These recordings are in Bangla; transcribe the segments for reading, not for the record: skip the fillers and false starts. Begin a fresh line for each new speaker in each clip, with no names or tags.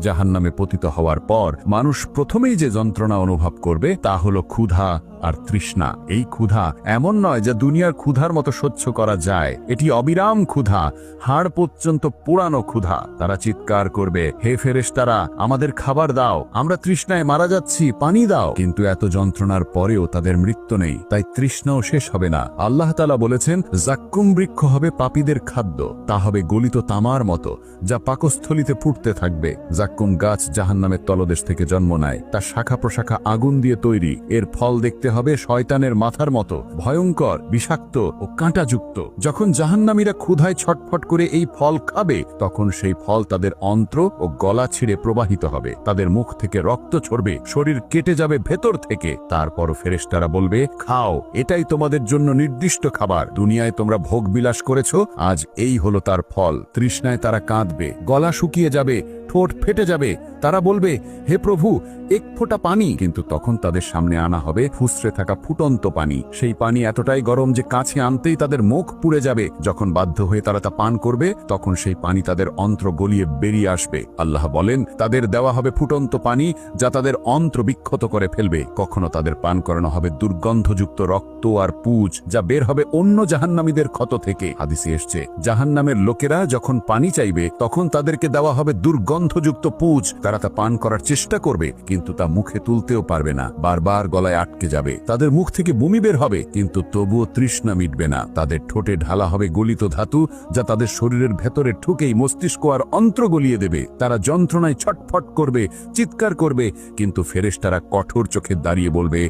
জাহান্নামে পতিত হওয়ার পর মানুষ প্রথমেই যে যন্ত্রণা অনুভব করবে তা হলো ক্ষুধা আর তৃষ্ণা। এই ক্ষুধা এমন নয় যা দুনিয়ার ক্ষুধার মতো সহ্য করা যায়, এটি অবিরাম ক্ষুধা, হাড় পর্যন্ত পোড়ানো ক্ষুধা। তারা চিৎকার করবে, হে ফেরেশতারা, আমাদের খাবার দাও, আমরা তৃষ্ণায় মারা যাচ্ছি, পানি দাও। কিন্তু এত যন্ত্রণার পরেও তাদের মৃত্যু নেই, তাই তৃষ্ণাও শেষ হবে না। আল্লাহ তাআলা বলেছেন, জাক্কুম বৃক্ষ হবে পাপীদের খাদ্য, তা হবে গলিত তামার মতো, যা পাকস্থলিতে ফুটতে থাকবে। জাক্কুম গাছ জাহান্নামের তলদেশ থেকে জন্ম নেয়, তার শাখা প্রশাখা আগুন দিয়ে তৈরি। এর ফল দেখতে হবে শয়তানের মাথার মতো, ভয়ঙ্কর, বিষাক্ত ও কাঁটাযুক্ত। যখন জাহান্নামীরা ক্ষুধায় ছটফট করে এই ফল খাবে, তখন সেই ফল তাদের অন্ত্র ও গলা ছিঁড়ে প্রবাহিত হবে, তাদের মুখ থেকে রক্ত ঝরবে, শরীর কেটে যাবে ভেতর থেকে। তারপর ফেরেশতারা বলবে, খাও, এটাই তোমাদের জন্য নির্দিষ্ট খাবার। দুনিয়ায় তোমরা ভোগ বিলাস করেছো, আজ এই হলো তার ফল। তৃষ্ণায় তারা কাঁদবে, গলা শুকিয়ে যাবে, ঠোঁট ফেটে যাবে। তারা বলবে, হে প্রভু, এক ফোঁটা পানি। কিন্তু তখন তাদের সামনে আনা হবে ফুসরে থাকা ফুটন্ত পানি। সেই পানি এতটাই গরম যে কাছে আনতেই তাদের মুখ পুড়ে যাবে। যখন বাধ্য হয়ে তারা তা পান করবে, তখন সেই পানি তাদের অন্ত্র গলিয়ে বেরিয়ে আসবে। আল্লাহ বলেন, তাদের দেওয়া হবে ফুটন্ত পানি, যা তাদের অন্ত্র বিক্ষত করে ফেলবে। কখনো তাদের পান করানো হবে দুর্গন্ধযুক্ত রক্ত আর পুজ, যা বের হবে অন্য জাহান্নামীদের ক্ষত থেকে। হাদিসে এসছে, জাহান্নামের লোকেরা যখন পানি চাইবে, তখন তাদেরকে দেওয়া হবে দুর্গন্ধযুক্ত পুজ। তারা তা পান করার চেষ্টা করবে, কিন্তু তা মুখে তুলতেও পারবে না, বারবার গলায় আটকে যাবে। তাদের মুখ থেকে বমি বের হবে, কিন্তু তবুও তৃষ্ণা মিটবে না। তাদের ঠোঁটে ঢালা হবে গলিত ধাতু, যা তাদের শরীরের ভেতরে ঠুকেই মস্তিষ্ক আর অন্ত্র গলিয়ে দেবে। তারা যন্ত্রণায় ছটফট করবে, চিৎকার করবে, কিন্তু ফেরেশতারা কঠোর চোখে দাঁড়িয়ে বলবে,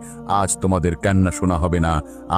আজ তোমাদের কান্না শোনা হবে না,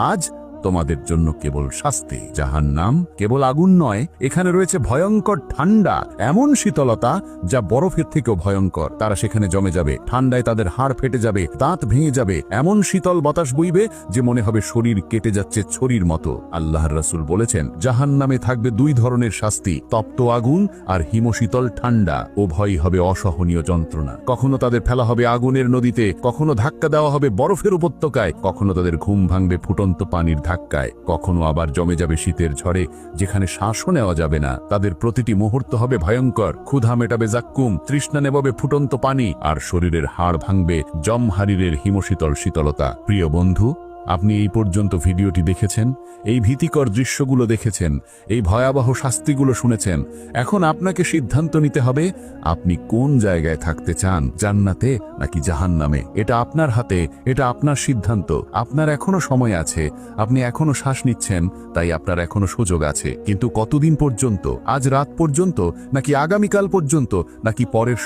আজ তোমাদের জন্য কেবল শাস্তি। জাহান্নাম কেবল আগুন নয়, এখানে রয়েছে ভয়ঙ্কর ঠান্ডা, এমন শীতলতা যা বরফের থেকেও ভয়ঙ্কর। তারা সেখানে জমে যাবে, ঠান্ডায় তাদের হাড় ফেটে যাবে, দাঁত ভেঙে যাবে, এমন শীতল বাতাস বইবে যে মনে হবে শরীর কেটে যাচ্ছে ছড়ির মতো। আল্লাহর রাসূল বলেছেন, জাহান্নামে থাকবে দুই ধরনের শাস্তি, তপ্ত আগুন আর হিমশীতল ঠান্ডা। উভয়ই হবে অসহনীয় যন্ত্রণা। কখনো তাদের ফেলা হবে আগুনের নদীতে, কখনো ধাক্কা দেওয়া হবে বরফের উপত্যকায়, কখনো তাদের ঘুম ভাঙবে ফুটন্ত পানির ধাক্কায়, কখনো আবার জমে যাবে শীতের ঝড়ে, যেখানে শ্বাসও নেওয়া যাবে না। তাদের প্রতিটি মুহূর্ত হবে ভয়ঙ্কর। ক্ষুধা মেটাবে জাক্কুম, তৃষ্ণা নেবাবে ফুটন্ত পানি, আর শরীরের হাড় ভাঙবে জমহারিরের হিমশীতল শীতলতা। প্রিয় বন্ধু, আপনি এই পর্যন্ত ভিডিওটি দেখেছেন, এই ভীতিকর দৃশ্যগুলো দেখেছেন, এই ভয়াবহ শাস্তিগুলো শুনেছেন। এখন আপনাকে সিদ্ধান্ত নিতে হবে, আপনি কোন জায়গায় থাকতে চান, জান্নাতে নাকি জাহান্নামে। এটা আপনার হাতে, এটা আপনার সিদ্ধান্ত। আপনার এখনো সময় আছে, আপনি এখনো শ্বাস নিচ্ছেন, তাই আপনার এখনো সুযোগ আছে। কিন্তু কতদিন পর্যন্ত? আজ রাত পর্যন্ত, নাকি আগামীকাল পর্যন্ত, নাকি পরের